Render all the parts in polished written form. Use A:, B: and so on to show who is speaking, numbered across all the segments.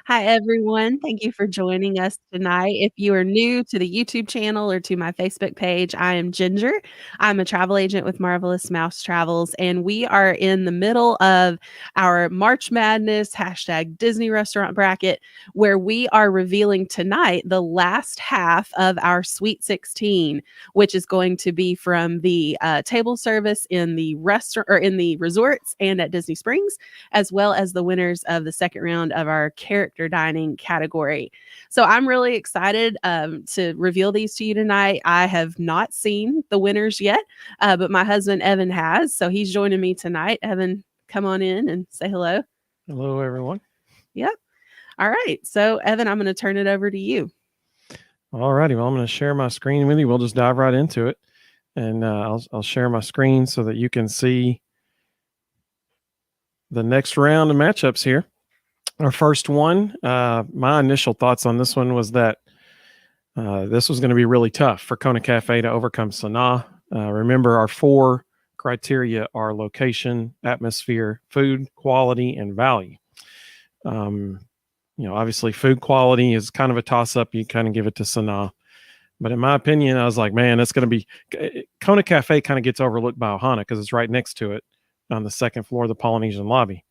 A: Hi, everyone. Thank you for joining us tonight. If you are new to the YouTube channel or to my Facebook page, I am Ginger. I'm a travel agent with Marvelous Mouse Travels, and we are in the middle of our March Madness hashtag Disney Restaurant Bracket, where we are revealing tonight the last half of our Sweet 16, which is going to be from the table service in the restaurant or in the resorts and at Disney Springs, as well as the winners of the second round of our character dining category. So I'm really excited to reveal these to you tonight. I have not seen the winners yet, but my husband Evan has. So he's joining me tonight. Evan, come on in and say hello.
B: Hello, everyone.
A: Yep. All right. So, Evan, I'm going to turn it over to you.
B: All righty. Well, I'm going to share my screen with you. We'll just dive right into it. And I'll share my screen so that you can see the next round of matchups here. Our first one, my initial thoughts on this one was that this was going to be really tough for Kona Cafe to overcome Sanaa. Remember, our four criteria are location, atmosphere, food, quality, and value. Obviously food quality is kind of a toss-up. You kind of give it to Sanaa. But in my opinion, I was like, man, it's going to be Kona Cafe kind of gets overlooked by Ohana because it's right next to it on the second floor of the Polynesian lobby.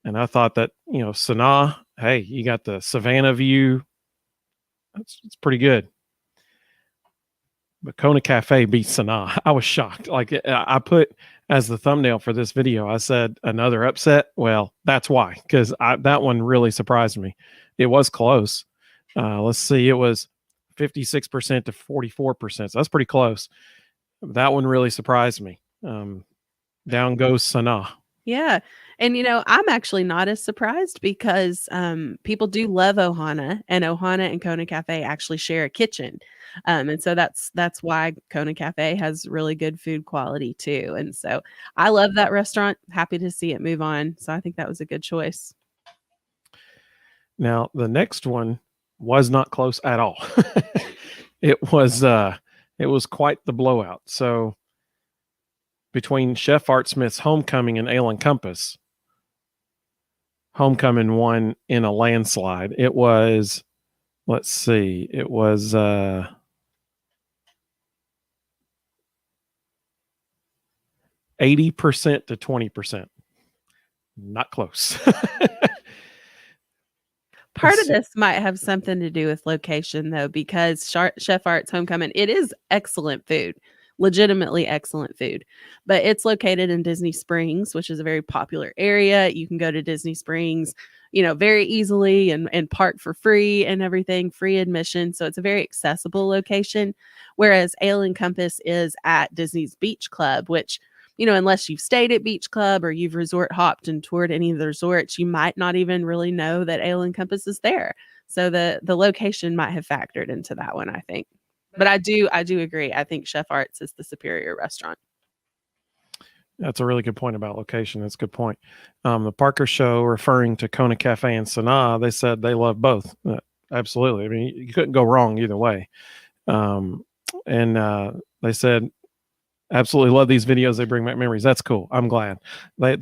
B: And I thought that, Sanaa, hey, you got the Savannah view. It's pretty good. But Kona Cafe beats Sanaa. I was shocked. Like I put as the thumbnail for this video, I said another upset. Well, that's why, because that one really surprised me. It was close. Let's see. It was 56% to 44%. So that's pretty close. That one really surprised me. Down goes Sanaa.
A: Yeah. And, I'm actually not as surprised because people do love Ohana, and Ohana and Kona Cafe actually share a kitchen. And so that's why Kona Cafe has really good food quality too. And so I love that restaurant. Happy to see it move on. So I think that was a good choice.
B: Now, the next one was not close at all. It was quite the blowout. So between Chef Art Smith's Homecoming and Ale and Compass, Homecoming won in a landslide. It was, let's see, it was 80% to 20%. Not close.
A: Part of this might have something to do with location, though, because Chef Art's Homecoming, it is excellent food, legitimately excellent food, but it's located in Disney Springs, which is a very popular area. You can go to Disney Springs, very easily and park for free and everything, free admission. So it's a very accessible location, whereas Ale and Compass is at Disney's Beach Club, which unless you've stayed at Beach Club or you've resort hopped and toured any of the resorts, you might not even really know that Ale and Compass is there. So the location might have factored into that one, I think. But I do agree. I think Chef Arts is the superior restaurant.
B: That's a really good point about location. That's a good point. The Parker Show, referring to Kona Cafe and Sanaa, they said they love both. Absolutely. I mean, you couldn't go wrong either way. And they said, absolutely love these videos. They bring back memories. That's cool. I'm glad they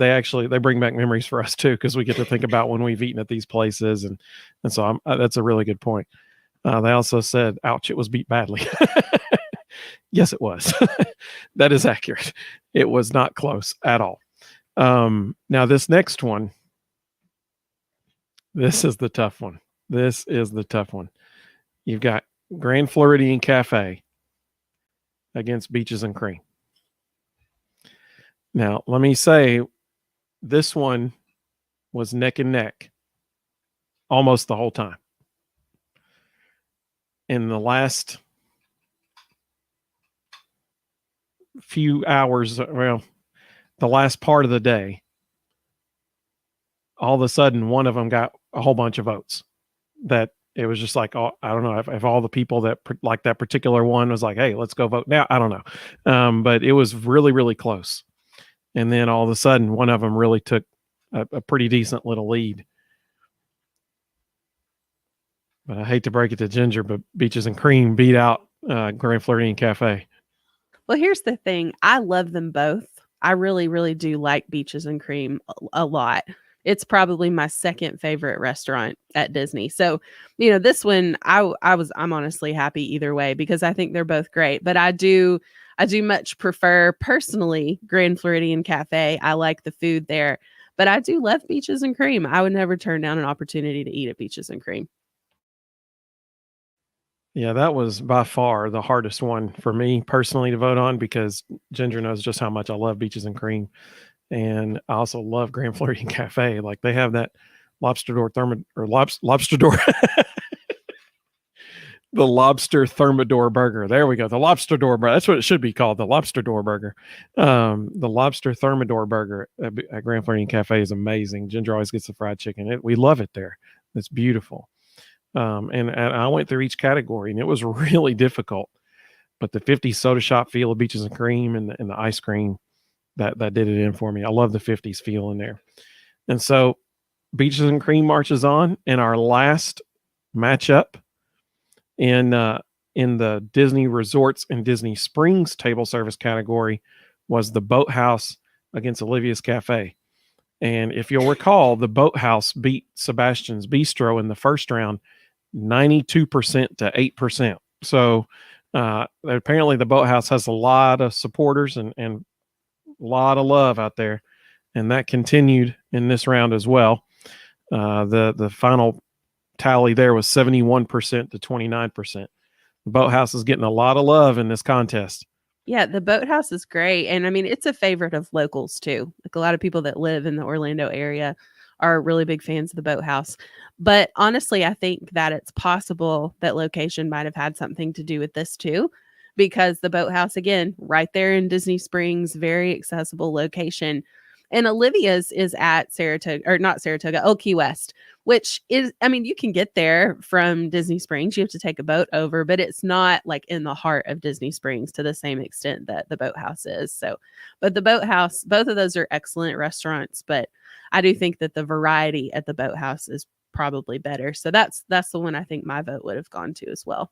B: bring back memories for us too, because we get to think about when we've eaten at these places, and so that's a really good point. They also said, "Ouch, it was beat badly." Yes, it was. That is accurate. It was not close at all. Now this next one, this is the tough one. This is the tough one. You've got Grand Floridian Cafe against Beaches and Cream. Now, let me say, this one was neck and neck almost the whole time. In the last few hours, well, the last part of the day, all of a sudden, one of them got a whole bunch of votes. That it was just like, oh, I don't know if all the people that like that particular one was like, hey, let's go vote now. I don't know. But it was really, really close. And then all of a sudden, one of them really took a pretty decent little lead. But I hate to break it to Ginger, but Beaches and Cream beat out Grand Floridian Cafe.
A: Well, here's the thing. I love them both. I really, really do like Beaches and Cream a lot. It's probably my second favorite restaurant at Disney. So, this one I'm honestly happy either way because I think they're both great, but I do much prefer personally Grand Floridian Cafe. I like the food there, but I do love Beaches and Cream. I would never turn down an opportunity to eat at Beaches and Cream.
B: Yeah, that was by far the hardest one for me personally to vote on because Ginger knows just how much I love Beaches and Cream. And I also love Grand Floridian Cafe. Like they have that lobster door lobster door the lobster thermidor burger. There we go. The lobster door burger. That's what it should be called. The lobster door burger. The lobster thermidor burger at Grand Floridian Cafe is amazing. Ginger always gets the fried chicken. We love it there. It's beautiful. And I went through each category and it was really difficult. But the 50s soda shop feel of Beaches and Cream and the ice cream that did it in for me. I love the 50s feel in there. And so Beaches and Cream marches on, and our last matchup in the Disney Resorts and Disney Springs table service category was the Boathouse against Olivia's Cafe. And if you'll recall, the Boathouse beat Sebastian's Bistro in the first round 92% to 8%. So apparently the Boathouse has a lot of supporters and a lot of love out there. And that continued in this round as well. The final tally there was 71% to 29%. The Boathouse is getting a lot of love in this contest.
A: Yeah, the Boathouse is great, and I mean, it's a favorite of locals too. Like a lot of people that live in the Orlando area are really big fans of the Boathouse. But honestly, I think that it's possible that location might have had something to do with this too, because the Boathouse, again, right there in Disney Springs, very accessible location. And Olivia's is at Saratoga, or not Saratoga, oh, Key West, which is, I mean, you can get there from Disney Springs. You have to take a boat over, but it's not like in the heart of Disney Springs to the same extent that the Boathouse is. So, but the Boathouse, both of those are excellent restaurants, but I do think that the variety at the Boathouse is probably better. So that's the one I think my vote would have gone to as well.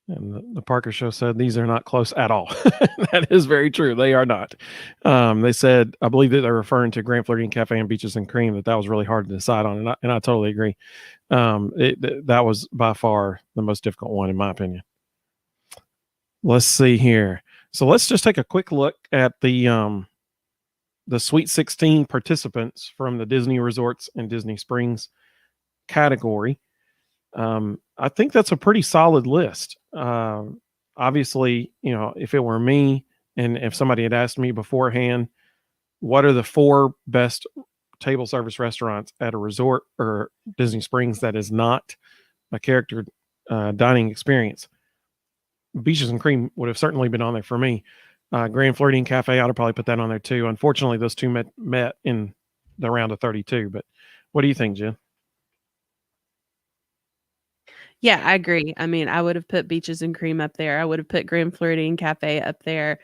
B: And the Parker Show said these are not close at all. That is very true. They are not. They said, I believe that they're referring to Grand Floridian Cafe and Beaches and Cream, that was really hard to decide on. And I totally agree. That was by far the most difficult one, in my opinion. Let's see here. So let's just take a quick look at the Sweet 16 participants from the Disney Resorts and Disney Springs category. I think that's a pretty solid list. Obviously, if it were me and if somebody had asked me beforehand, what are the 4 best table service restaurants at a resort or Disney Springs that is not a character dining experience, Beaches and Cream would have certainly been on there for me. Grand Floridian Cafe, I'd probably put that on there too. Unfortunately, those two met in the round of 32. But what do you think, Jen?
A: Yeah, I agree. I mean, I would have put Beaches and Cream up there. I would have put Grand Floridian Cafe up there.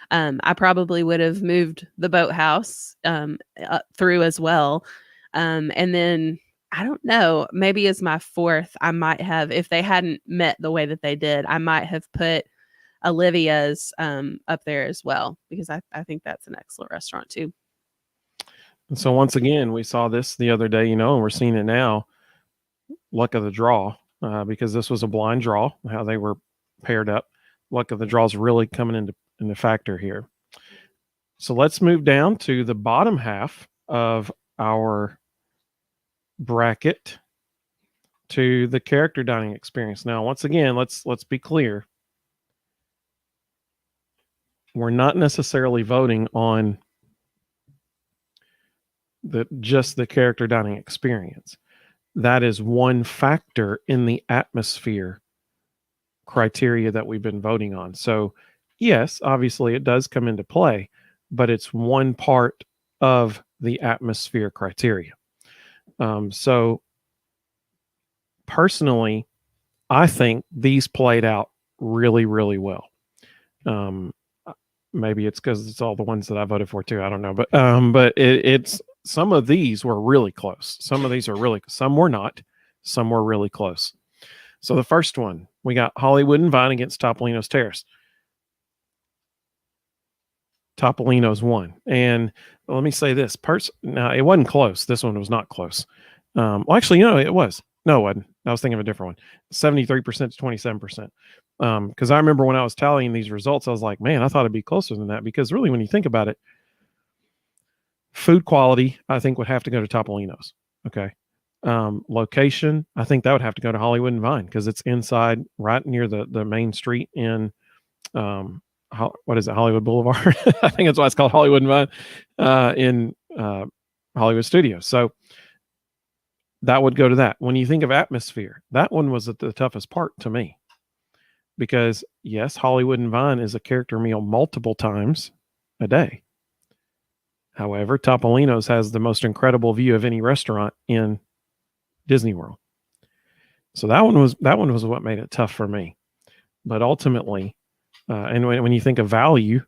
A: I probably would have moved the Boathouse up through as well. And then I don't know, maybe as my 4th, I might have, if they hadn't met the way that they did, I might have put Olivia's up there as well, because I think that's an excellent restaurant too.
B: And so once again, we saw this the other day, and we're seeing it now. Luck of the draw. Because this was a blind draw, how they were paired up. Luck of the draw is really coming into factor here. So let's move down to the bottom half of our bracket to the character dining experience. Now, once again, let's be clear. We're not necessarily voting on just the character dining experience. That is one factor in the atmosphere criteria that we've been voting on. So, yes, obviously it does come into play, but it's one part of the atmosphere criteria. So, personally, I think these played out really, really well. Maybe it's because it's all the ones that I voted for too. I don't know, but it's some of these were really close. Some of these are really, some were not, some were really close. So the first one, we got Hollywood and Vine against Topolino's Terrace. Topolino's won. And let me say this: now it wasn't close. This one was not close. Well, actually, it was. No, it wasn't. I was thinking of a different one. 73% to 27%. Because I remember when I was tallying these results, I was like, man, I thought it'd be closer than that. Because really, when you think about it, food quality, I think, would have to go to Topolino's. Okay. Location, I think that would have to go to Hollywood and Vine because it's inside, right near the main street in what is it, Hollywood Boulevard? I think that's why it's called Hollywood and Vine in Hollywood Studios. So that would go to that. When you think of atmosphere, that one was the toughest part to me because yes, Hollywood and Vine is a character meal multiple times a day. However, Topolino's has the most incredible view of any restaurant in Disney World. So that one was what made it tough for me. But ultimately, and when you think of value,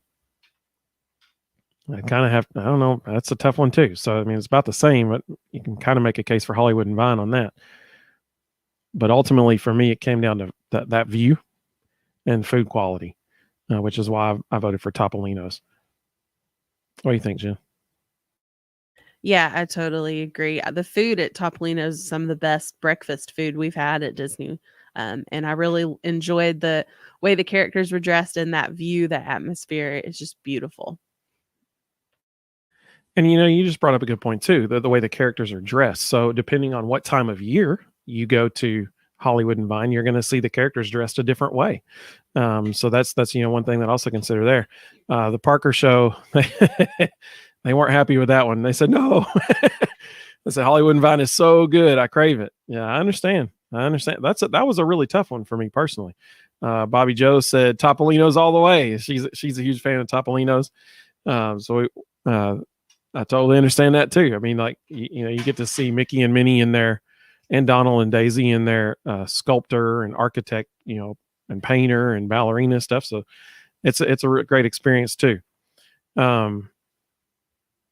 B: I kind of have, I don't know, that's a tough one too. So, I mean, it's about the same, but you can kind of make a case for Hollywood and Vine on that. But ultimately, for me, it came down to that view and food quality, which is why I voted for Topolino's. What do you think, Jen?
A: Yeah, I totally agree. The food at Topolino's is some of the best breakfast food we've had at Disney. And I really enjoyed the way the characters were dressed and that view, that atmosphere. It's just beautiful.
B: And you just brought up a good point too, the way the characters are dressed. So depending on what time of year you go to Hollywood and Vine, you're going to see the characters dressed a different way. So that's one thing that I also consider there. The Parker Show, they weren't happy with that one. They said no. They said Hollywood and Vine is so good, I crave it. Yeah, I understand. That was a really tough one for me personally. Bobby Joe said Topolino's all the way. She's a huge fan of Topolino's. I totally understand that too. I mean, like, you get to see Mickey and Minnie in there, and Donald and Daisy in their sculptor and architect, and painter and ballerina stuff. So it's a great experience too.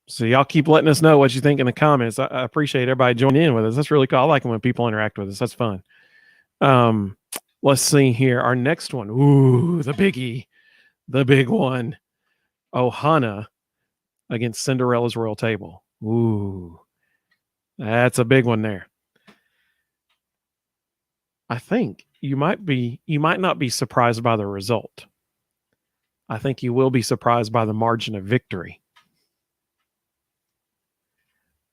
B: So y'all keep letting us know what you think in the comments. I appreciate everybody joining in with us. That's really cool. I like it when people interact with us. That's fun. Let's see here. Our next one. Ooh, the biggie, the big one. Ohana against Cinderella's Royal Table. Ooh, that's a big one there. I think you might not be surprised by the result. I think you will be surprised by the margin of victory.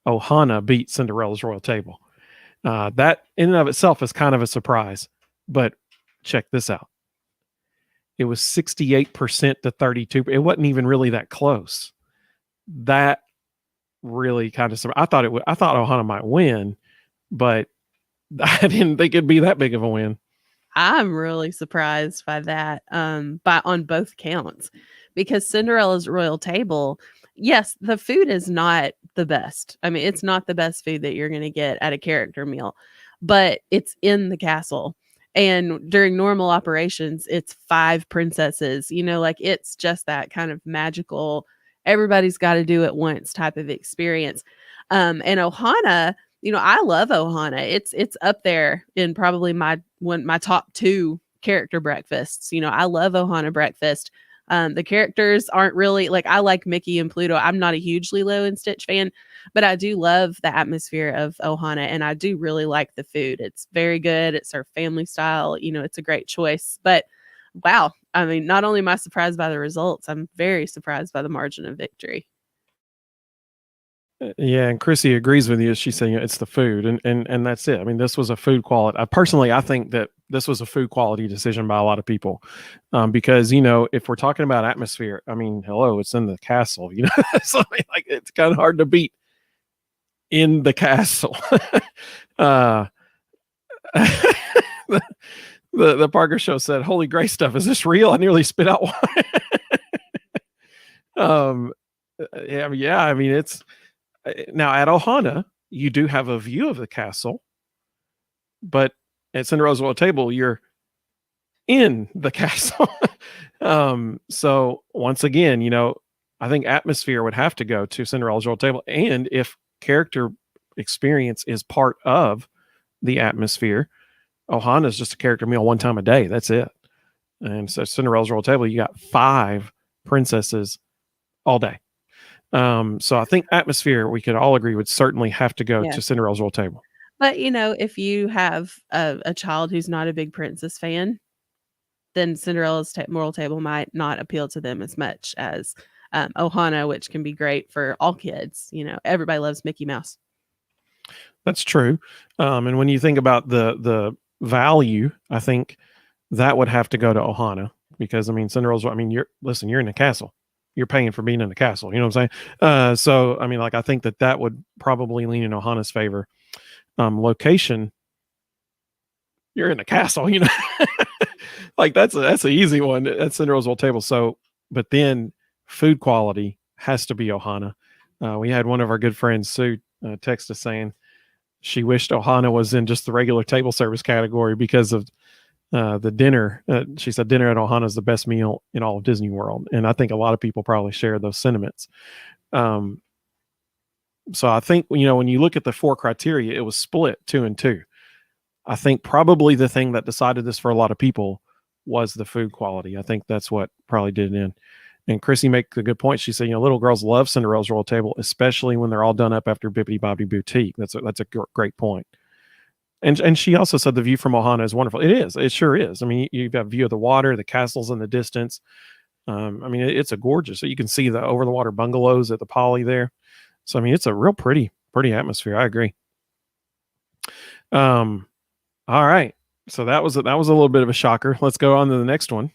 B: Ohana beat Cinderella's Royal Table. That in and of itself is kind of a surprise, but check this out. It was 68% to 32%. It wasn't even really that close. That really kind of, I thought Ohana might win, but I didn't think it'd be that big of a win.
A: I'm really surprised by that, on both counts, because Cinderella's Royal Table, yes, the food is not the best. I mean, it's not the best food that you're going to get at a character meal, but it's in the castle. And during normal operations, it's 5 princesses, like it's just that kind of magical, everybody's got to do it once type of experience. And Ohana, I love Ohana. It's up there in probably my top 2 character breakfasts. I love Ohana breakfast. The characters aren't really like, I like Mickey and Pluto. I'm not a huge Lilo and Stitch fan, but I do love the atmosphere of Ohana, and I do really like the food. It's very good. It's served family style. It's a great choice. But wow, I mean, not only am I surprised by the results, I'm very surprised by the margin of victory.
B: Yeah, and Chrissy agrees with you. She's saying it's the food, and that's it. I mean, this was a food quality. I think that this was a food quality decision by a lot of people, because if we're talking about atmosphere, I mean, hello, it's in the castle. So like it's kind of hard to beat in the castle. The Parker Show said, "Holy Grace stuff, is this real? I nearly spit out wine." Yeah. I mean, it's. Now at Ohana, you do have a view of the castle, but at Cinderella's Royal Table, you're in the castle. So once again, I think atmosphere would have to go to Cinderella's Royal Table, and if character experience is part of the atmosphere, Ohana is just a character meal one time a day. That's it. And so Cinderella's Royal Table, you got 5 princesses all day. So I think atmosphere, we could all agree, would certainly have to go
A: Yeah.
B: to Cinderella's Royal Table.
A: But, if you have a child who's not a big princess fan, then Cinderella's Royal Table might not appeal to them as much as, Ohana, which can be great for all kids. Everybody loves Mickey Mouse.
B: That's true. And when you think about the value, I think that would have to go to Ohana because I mean Cinderella's. I mean, you're in a castle. You're paying for being in the castle. You know what I'm saying? So I mean, like I think that would probably lean in Ohana's favor. Location, you're in the castle. Like that's an easy one. That's Cinderella's Royal Table. So, but then food quality has to be Ohana. We had one of our good friends, Sue, text us saying she wished Ohana was in just the regular table service category because of the dinner. She said dinner at Ohana is the best meal in all of Disney World, and I think a lot of people probably share those sentiments. So I think when you look at the 4 criteria, it was split 2 and 2. I think probably the thing that decided this for a lot of people was the food quality. I think that's what probably did it in. And Chrissy makes a good point. She said, little girls love Cinderella's Royal Table, especially when they're all done up after Bibbidi Bobbidi Boutique. That's a great point. And she also said the view from Ohana is wonderful. It is. It sure is. I mean, you've got a view of the water, the castles in the distance. I mean, it's a gorgeous. So you can see the over the water bungalows at the Poly there. So I mean, it's a real pretty atmosphere. I agree. All right. So that was a little bit of a shocker. Let's go on to the next one.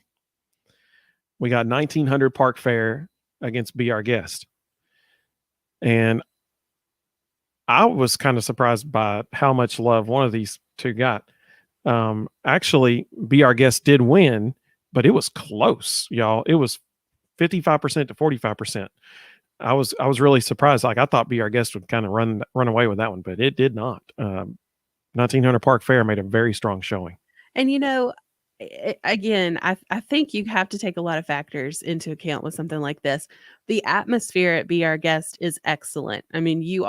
B: We got 1900 Park Fair against Be Our Guest. And I was kind of surprised by how much love one of these two got. Actually, Be Our Guest did win, but it was close, y'all. It was 55% to 45%. I was really surprised. Like I thought Be Our Guest would kind of run away with that one, but it did not. 1900 Park Fair made a very strong showing.
A: And again, I think you have to take a lot of factors into account with something like this. The atmosphere at Be Our Guest is excellent. I mean, you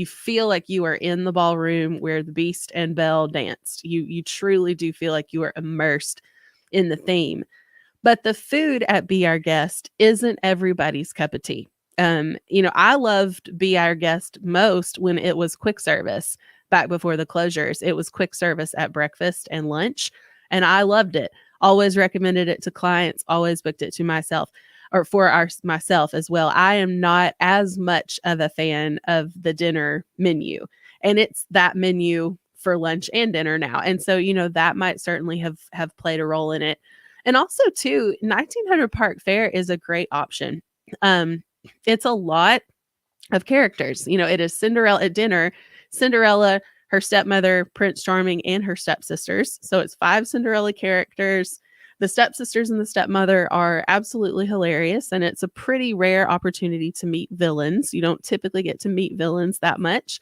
A: feel like you are in the ballroom where the Beast and Belle danced. You truly do feel like you are immersed in the theme. But the food at Be Our Guest isn't everybody's cup of tea. I loved Be Our Guest most when it was quick service back before the closures. It was quick service at breakfast and lunch. And I loved it. Always recommended it to clients, always booked it to myself or for myself as well. I am not as much of a fan of the dinner menu. And it's that menu for lunch and dinner now. And so, that might certainly have played a role in it. And also too, 1900 Park Fair is a great option. It's a lot of characters. It is Cinderella at dinner, Cinderella, her stepmother, Prince Charming, and her stepsisters. So it's 5 Cinderella characters. The stepsisters and the stepmother are absolutely hilarious, and it's a pretty rare opportunity to meet villains. You don't typically get to meet villains that much.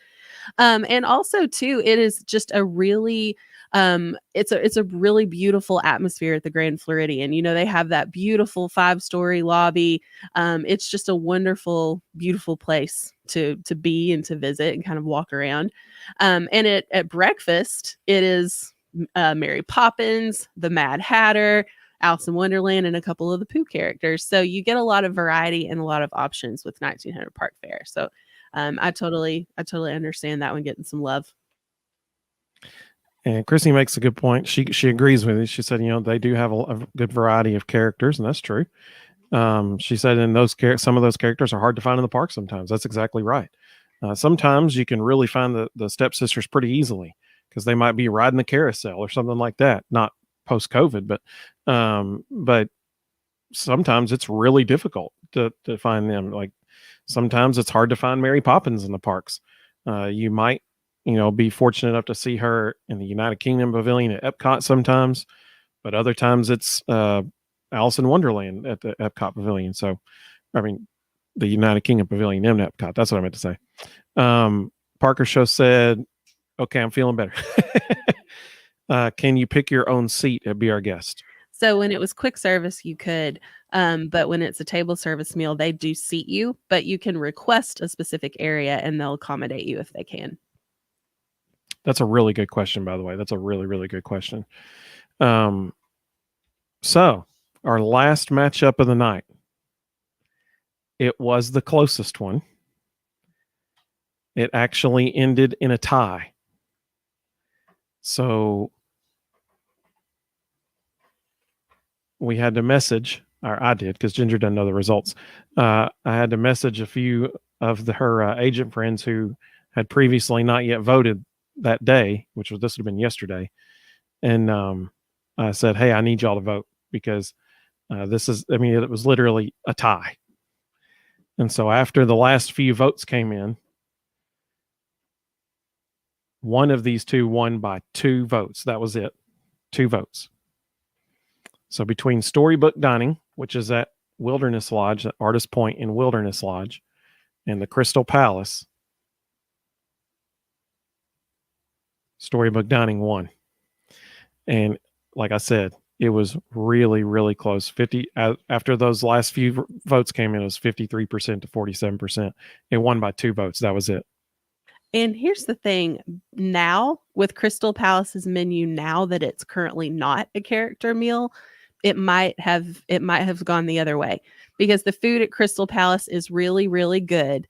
A: And also, too, it is just a really it's a really beautiful atmosphere at the Grand Floridian. They have that beautiful 5-story lobby. It's just a wonderful, beautiful place to be and to visit and kind of walk around. And at breakfast, it is Mary Poppins, the Mad Hatter, Alice in Wonderland, and a couple of the Pooh characters. So you get a lot of variety and a lot of options with 1900 Park Fair. So I totally understand that one getting some love.
B: And Chrissy makes a good point. She agrees with it. She said, they do have a good variety of characters, and that's true. She said, some of those characters are hard to find in the park sometimes. That's exactly right. Sometimes you can really find the stepsisters pretty easily because they might be riding the carousel or something like that. Not post-COVID, but sometimes it's really difficult to find them. Like sometimes it's hard to find Mary Poppins in the parks. You might be fortunate enough to see her in the United Kingdom Pavilion at Epcot sometimes, but other times it's Alice in Wonderland at the Epcot Pavilion. So, I mean, the United Kingdom Pavilion in Epcot. That's what I meant to say. Parker Show said, okay, I'm feeling better. Can you pick your own seat at Be Our Guest?
A: So when it was quick service, you could, but when it's a table service meal, they do seat you, but you can request a specific area and they'll accommodate you if they can.
B: That's a really good question, by the way. That's a really, really good question. So our last matchup of the night it was the closest one. It actually ended in a tie. So we had to message, or I did, because Ginger doesn't know the results. I had to message a few of her agent friends who had previously not yet voted that day, which was, this would have been yesterday. And I said, hey, I need y'all to vote because it was literally a tie. And so after the last few votes came in, one of these two won by 2 votes. That was it. 2 votes. So between Storybook Dining, which is at Wilderness Lodge, at Artist Point in Wilderness Lodge, and the Crystal Palace, Storybook Dining won. And like I said, it was really, really close. 50 after those last few votes came in, it was 53% to 47%. It won by 2 votes. That was it.
A: And here's the thing, now with Crystal Palace's menu, now that it's currently not a character meal, it might have gone the other way, because the food at Crystal Palace is really, really good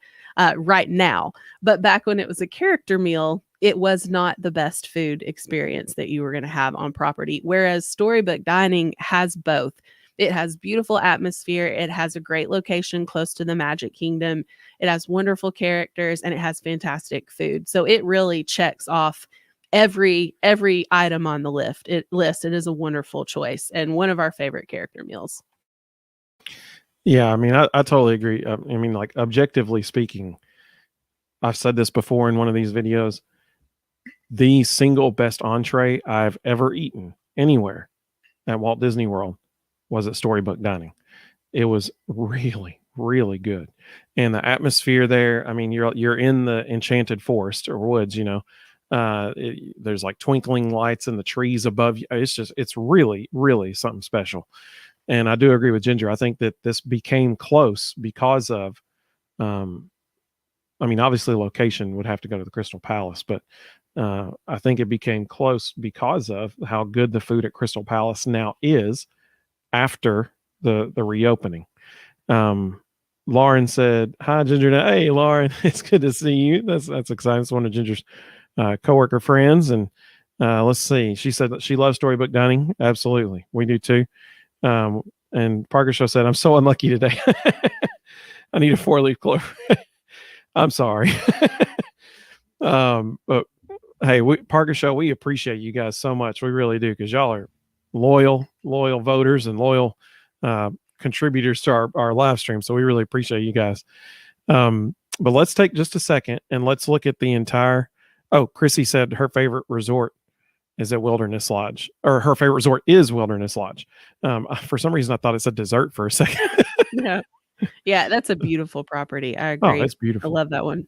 A: right now. But back when it was a character meal, it was not the best food experience that you were going to have on property. Whereas Storybook Dining has both. It has beautiful atmosphere. It has a great location close to the Magic Kingdom. It has wonderful characters, and it has fantastic food. So it really checks off every item on the list. It is a wonderful choice and one of our favorite character meals.
B: Yeah, I mean, I totally agree. I mean, like, objectively speaking, I've said this before in one of these videos. The single best entree I've ever eaten anywhere at Walt Disney World was at Storybook Dining. It was really, really good. And the atmosphere there, I mean, you're in the enchanted forest or woods, there's like twinkling lights in the trees above you. It's really, really something special. And I do agree with Ginger. I think that this became close because of, obviously location would have to go to the Crystal Palace, but I think it became close because of how good the food at Crystal Palace now is after the reopening. Lauren said, "Hi, Ginger." Hey, Lauren, it's good to see you. That's exciting. It's one of Ginger's coworker friends, and let's see. She said that she loves Storybook Dining. Absolutely, we do too. And Parker Show said, "I'm so unlucky today. I need a 4-leaf clover." I'm sorry. But hey, Parker Show, we appreciate you guys so much. We really do, because y'all are loyal voters and loyal contributors to our live stream. So we really appreciate you guys. But let's take just a second and let's look at the entire. Oh, Chrissy said her favorite resort is at Wilderness Lodge, or her favorite resort is Wilderness Lodge. For some reason, I thought it said dessert for a second.
A: Yeah, that's a beautiful property. I
B: Oh,
A: agree.
B: it's beautiful.
A: I love that one.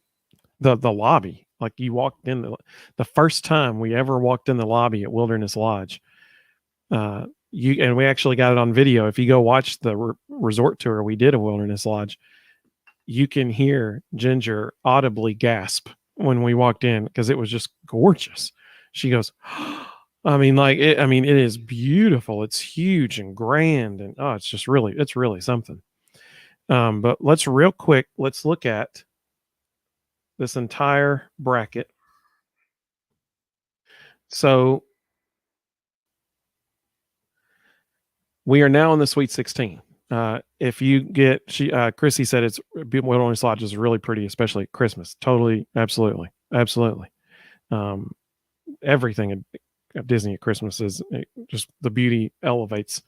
B: The lobby, like, you walked in the first time we ever walked in the lobby at Wilderness Lodge. And we actually got it on video. If you go watch the resort tour we did of Wilderness Lodge, you can hear Ginger audibly gasp when we walked in, because it was just gorgeous. She goes, it is beautiful. It's huge and grand, and it's really something. But let's look at this entire bracket. So we are now in the Sweet 16. If you get, Chrissy said it's Wilderness Lodge is really pretty, especially at Christmas. Totally, absolutely. Everything at Disney at Christmas is just, the beauty elevates.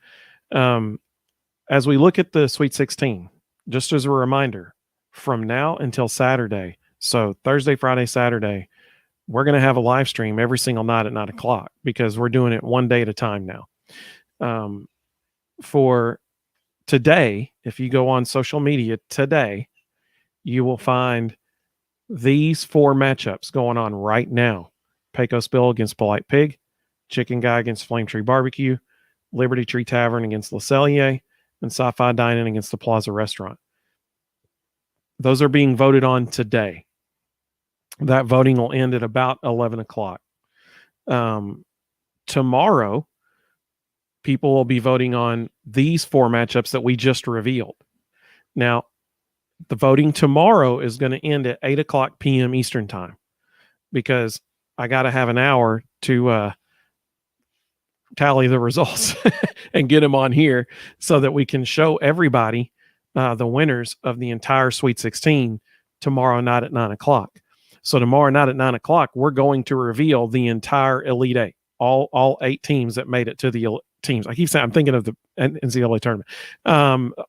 B: As we look at the Sweet 16, just as a reminder, from now until Saturday, so Thursday, Friday, Saturday, we're going to have a live stream every single night at 9:00, because we're doing it one day at a time now. For today, if you go on social media today, you will find these 4 matchups going on right now. Pecos Bill against Polite Pig, Chicken Guy against Flame Tree Barbecue, Liberty Tree Tavern against Le Cellier, and Sci-Fi Dine-In against the Plaza Restaurant. Those are being voted on today. That voting will end at about 11:00. Tomorrow, people will be voting on these 4 matchups that we just revealed. Now, The voting tomorrow is going to end at 8:00 p.m. Eastern time, because I got to have an hour to tally the results and get them on here so that we can show everybody the winners of the entire Sweet 16 tomorrow night at 9:00. So tomorrow night at 9:00, we're going to reveal the entire Elite Eight, all 8 teams that made it to the teams. I keep saying I'm thinking of the NCAA tournament.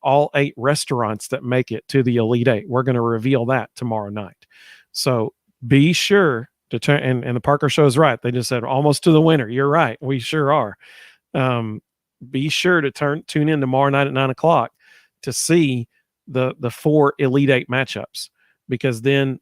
B: All 8 restaurants that make it to the Elite Eight. We're going to reveal that tomorrow night. So be sure to turn. And the Parker Show is right. They just said almost to the winner. You're right. We sure are. Be sure to tune in tomorrow night at 9:00 to see the 4 Elite Eight matchups, because then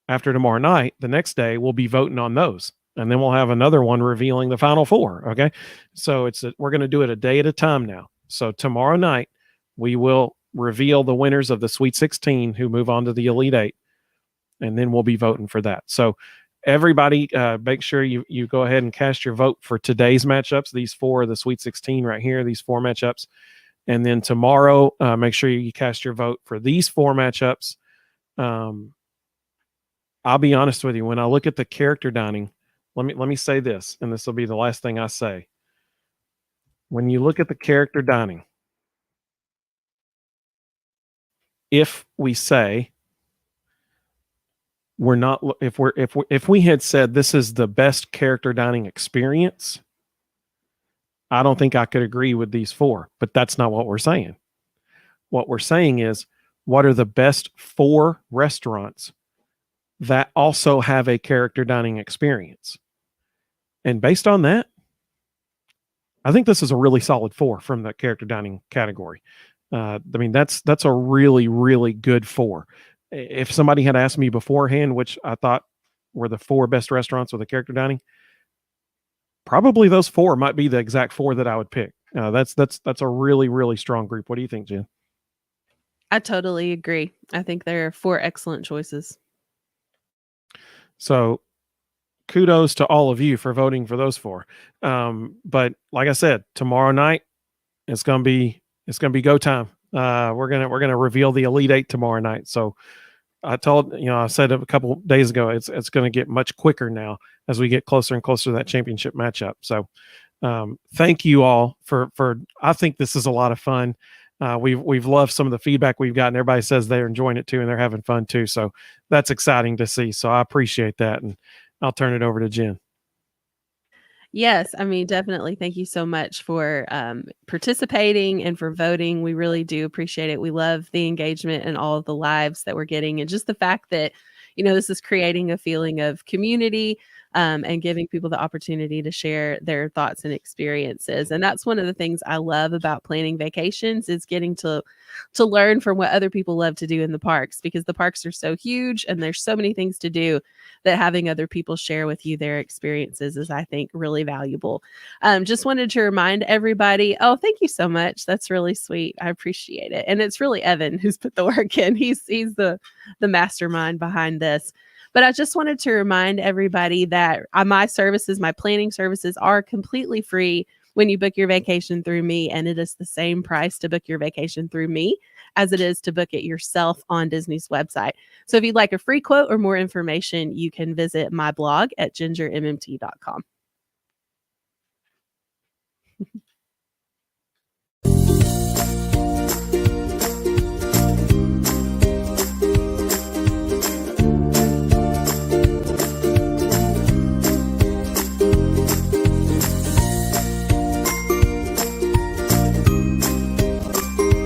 B: after tomorrow night, the next day we'll be voting on those. And then we'll have another one revealing the final 4. Okay. So we're going to do it a day at a time now. So tomorrow night, we will reveal the winners of the Sweet 16 who move on to the Elite Eight. And then we'll be voting for that. So everybody, make sure you go ahead and cast your vote for today's matchups. These 4 are the Sweet 16 right here, these 4 matchups. And then tomorrow, make sure you cast your vote for these 4 matchups. I'll be honest with you. When I look at the character dining, let me say this, and this will be the last thing I say. When you look at the character dining, if we say we're not, if we had said this is the best character dining experience, I don't think I could agree with these 4, but that's not what we're saying. What we're saying is, what are the best 4 restaurants that also have a character dining experience? And based on that, I think this is a really solid 4 from the character dining category. I mean, that's a really, really good 4. If somebody had asked me beforehand which I thought were the 4 best restaurants with a character dining, probably those 4 might be the exact 4 that I would pick. That's a really, really strong group. What do you think, Jen?
A: I totally agree. I think there are 4 excellent choices.
B: So kudos to all of you for voting for those 4. But like I said, tomorrow night it's gonna be go time. We're gonna reveal the Elite Eight tomorrow night. So I said a couple days ago, it's gonna get much quicker now as we get closer and closer to that championship matchup. So thank you all for I think this is a lot of fun. We've loved some of the feedback we've gotten. Everybody says they're enjoying it too, and they're having fun too. So that's exciting to see. So I appreciate that, and I'll turn it over to Jen.
A: Yes, I mean, definitely. Thank you so much for participating and for voting. We really do appreciate it. We love the engagement and all of the lives that we're getting, and just the fact that, this is creating a feeling of community, and giving people the opportunity to share their thoughts and experiences. And that's one of the things I love about planning vacations, is getting to learn from what other people love to do in the parks, because the parks are so huge and there's so many things to do, that having other people share with you their experiences is, I think, really valuable. Just wanted to remind everybody, oh, thank you so much. That's really sweet. I appreciate it. And it's really Evan who's put the work in. He's the mastermind behind this. But I just wanted to remind everybody that my planning services are completely free when you book your vacation through me. And it is the same price to book your vacation through me as it is to book it yourself on Disney's website. So if you'd like a free quote or more information, you can visit my blog at gingermmt.com.